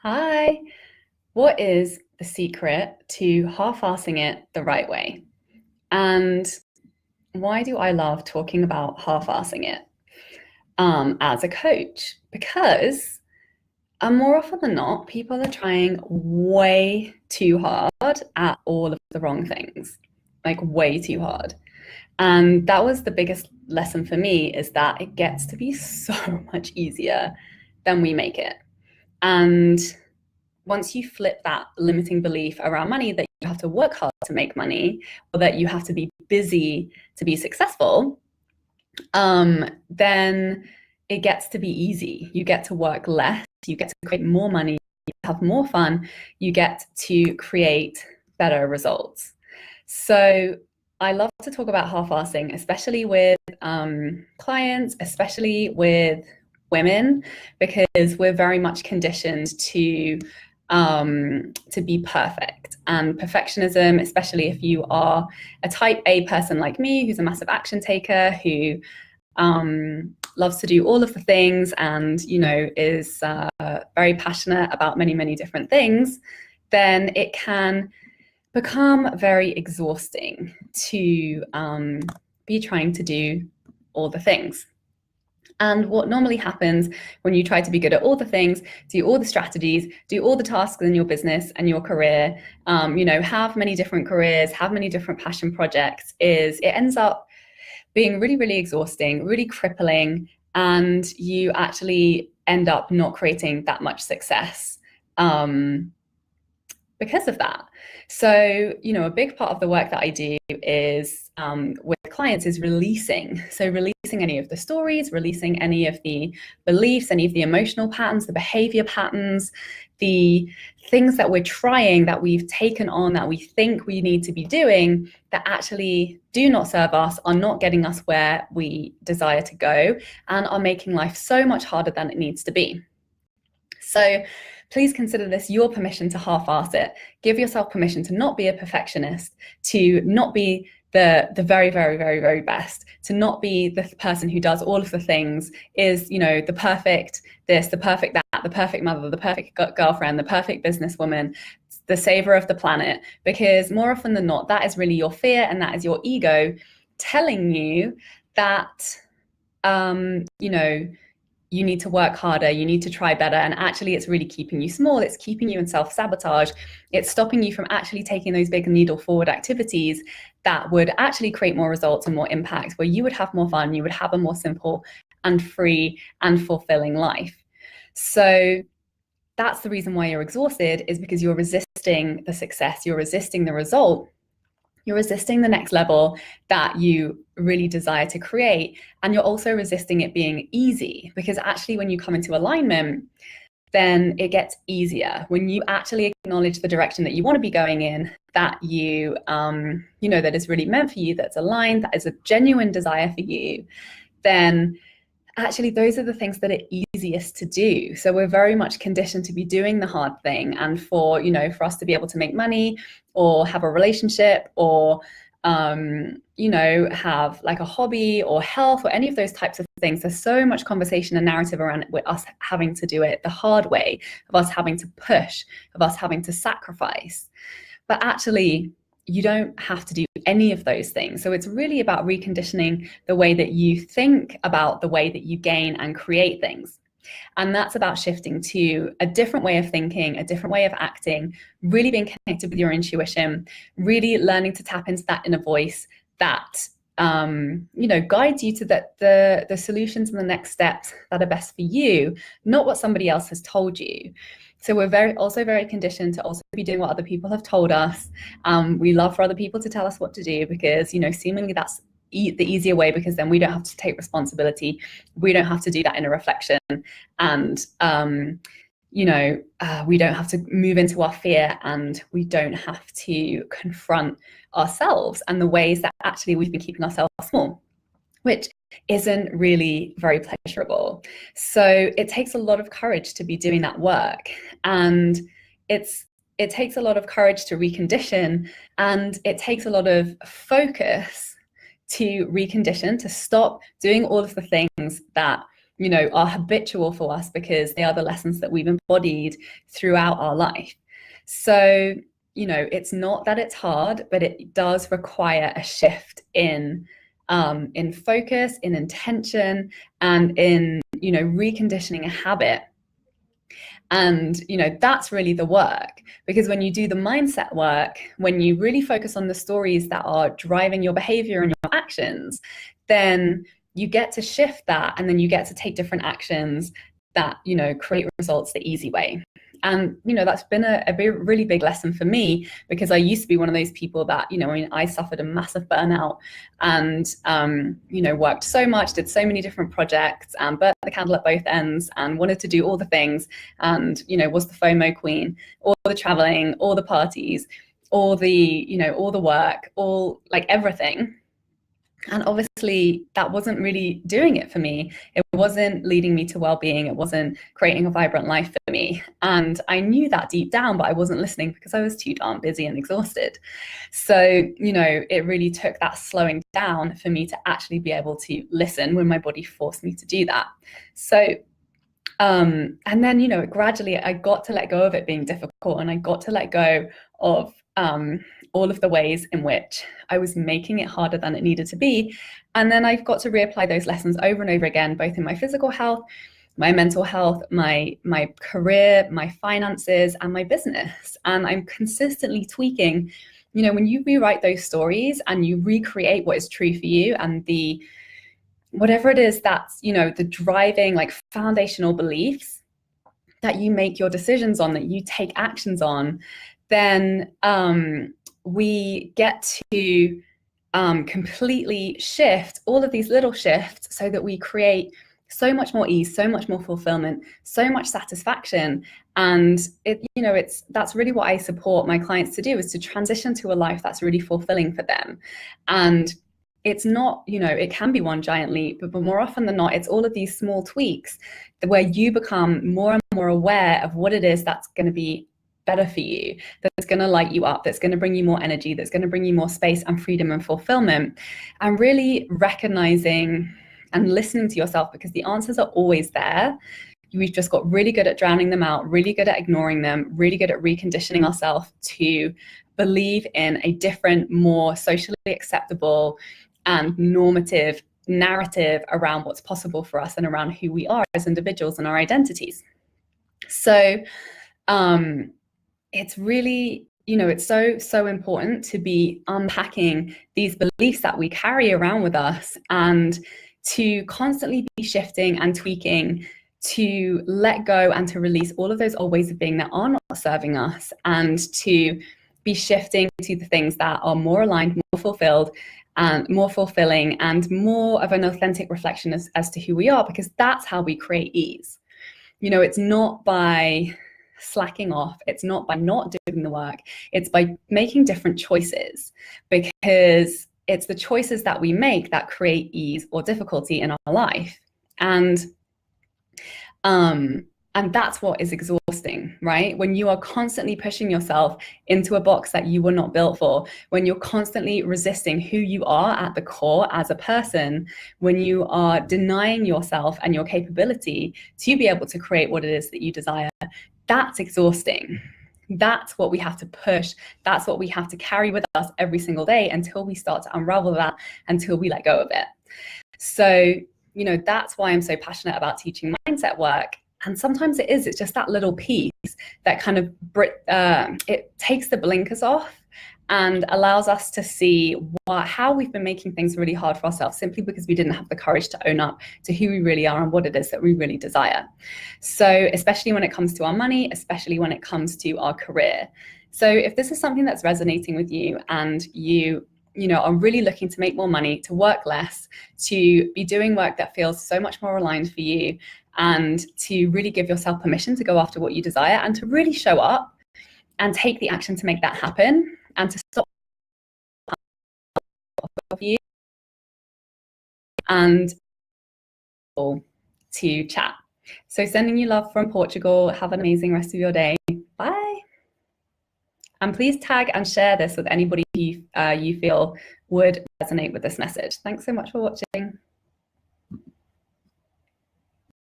Hi. What is the secret to half-assing it the right way? And why do I love talking about half-assing it as a coach? Because more often than not, people are trying way too hard at all of the wrong things, like way too hard. And that was the biggest lesson for me is that it gets to be so much easier than we make it. And once you flip that limiting belief around money that you have to work hard to make money or that you have to be busy to be successful, then it gets to be easy. You get to work less, you get to create more money, you have more fun, you get to create better results. So I love to talk about half-assing, especially with clients, especially with women, because we're very much conditioned to be perfect. And perfectionism, especially if you are a type A person like me, who's a massive action taker, who loves to do all of the things and, is very passionate about many, many different things, then it can become very exhausting to be trying to do all the things. And what normally happens when you try to be good at all the things, do all the strategies, do all the tasks in your business and your career, have many different careers, have many different passion projects, is it ends up being really, really exhausting, really crippling, and you actually end up not creating that much success because of that. So, a big part of the work that I do is with clients is releasing. So releasing any of the stories, releasing any of the beliefs, any of the emotional patterns, the behavior patterns, the things that we're trying, that we've taken on, that we think we need to be doing, that actually do not serve us, are not getting us where we desire to go, and are making life so much harder than it needs to be. So please consider this your permission to half-ass it. Give yourself permission to not be a perfectionist, to not be the very, very, very, very best, to not be the person who does all of the things, is, the perfect this, the perfect that, the perfect mother, the perfect girlfriend, the perfect businesswoman, the saver of the planet. Because more often than not, that is really your fear, and that is your ego telling you that, you need to work harder, you need to try better, and actually it's really keeping you small, it's keeping you in self-sabotage, it's stopping you from actually taking those big needle forward activities that would actually create more results and more impact, where you would have more fun, you would have a more simple and free and fulfilling life. So that's the reason why you're exhausted, is because you're resisting the success, you're resisting the result, you're resisting the next level that you really desire to create. And you're also resisting it being easy, because actually when you come into alignment, then it gets easier. When you actually acknowledge the direction that you want to be going in, that that is really meant for you, that's aligned, that is a genuine desire for you, then actually those are the things that are easiest to do. So we're very much conditioned to be doing the hard thing, and for us to be able to make money or have a relationship or have like a hobby or health or any of those types of things, there's so much conversation and narrative around with us having to do it the hard way, of us having to push, of us having to sacrifice. But actually, you don't have to do any of those things. So it's really about reconditioning the way that you think about the way that you gain and create things. And that's about shifting to a different way of thinking, a different way of acting, really being connected with your intuition, really learning to tap into that inner voice that guides you to the solutions and the next steps that are best for you, not what somebody else has told you. So we're also very conditioned to also be doing what other people have told us. We love for other people to tell us what to do, because seemingly that's the easier way, because then we don't have to take responsibility, we don't have to do that inner reflection, and we don't have to move into our fear, and we don't have to confront ourselves and the ways that actually we've been keeping ourselves small, which isn't really very pleasurable. So it takes a lot of courage to be doing that work, and it takes a lot of courage to recondition, and it takes a lot of focus to recondition, to stop doing all of the things that you know, are habitual for us because they are the lessons that we've embodied throughout our life. So, you know, it's not that it's hard, but it does require a shift in focus, in intention, and in, you know, reconditioning a habit. And, you know, that's really the work, because when you do the mindset work, when you really focus on the stories that are driving your behavior and your actions, then you get to shift that, and then you get to take different actions that, you know, create results the easy way. And, you know, that's been a really big lesson for me, because I used to be one of those people that, you know, I mean, I suffered a massive burnout and, you know, worked so much, did so many different projects, and burnt the candle at both ends, and wanted to do all the things, and, you know, was the FOMO queen, all the traveling, all the parties, all the, you know, all the work, all, like, everything. And obviously that wasn't really doing it for me. It wasn't leading me to well-being. It wasn't creating a vibrant life for me. And I knew that deep down, but I wasn't listening because I was too darn busy and exhausted. So, you know, it really took that slowing down for me to actually be able to listen when my body forced me to do that. So, and then, you know, gradually I got to let go of it being difficult, and I got to let go of all of the ways in which I was making it harder than it needed to be. And then I've got to reapply those lessons over and over again, both in my physical health, my mental health, my career, my finances, and my business. And I'm consistently tweaking. You know, when you rewrite those stories and you recreate what is true for you, and the whatever it is that's, you know, the driving, like, foundational beliefs that you make your decisions on, that you take actions on, then we get to completely shift all of these little shifts so that we create so much more ease, so much more fulfillment, so much satisfaction. And it, you know, that's really what I support my clients to do, is to transition to a life that's really fulfilling for them. And it's not, you know, it can be one giant leap, but more often than not, it's all of these small tweaks where you become more and more aware of what it is that's going to be better for you, that's going to light you up, that's going to bring you more energy, that's going to bring you more space and freedom and fulfillment. And really recognizing and listening to yourself, because the answers are always there. We've just got really good at drowning them out, really good at ignoring them, really good at reconditioning ourselves to believe in a different, more socially acceptable and normative narrative around what's possible for us and around who we are as individuals and our identities. So it's really, you know, it's so important to be unpacking these beliefs that we carry around with us, and to constantly be shifting and tweaking, to let go and to release all of those old ways of being that are not serving us, and to be shifting to the things that are more aligned, more fulfilled, and more fulfilling, and more of an authentic reflection as to who we are, because that's how we create ease. You know, it's not by slacking off, it's not by not doing the work, it's by making different choices, because it's the choices that we make that create ease or difficulty in our life. And that's what is exhausting, right? When you are constantly pushing yourself into a box that you were not built for, when you're constantly resisting who you are at the core as a person, when you are denying yourself and your capability to be able to create what it is that you desire, that's exhausting. That's what we have to push. That's what we have to carry with us every single day until we start to unravel that, until we let go of it. So, you know, that's why I'm so passionate about teaching mindset work. And sometimes it's just that little piece that kind of, it takes the blinkers off and allows us to see how we've been making things really hard for ourselves, simply because we didn't have the courage to own up to who we really are and what it is that we really desire. So especially when it comes to our money, especially when it comes to our career. So if this is something that's resonating with you, and you know, are really looking to make more money, to work less, to be doing work that feels so much more aligned for you, and to really give yourself permission to go after what you desire, and to really show up and take the action to make that happen, and to stop you and to chat. So sending you love from Portugal. Have an amazing rest of your day. Bye. And please tag and share this with anybody you feel would resonate with this message. Thanks so much for watching.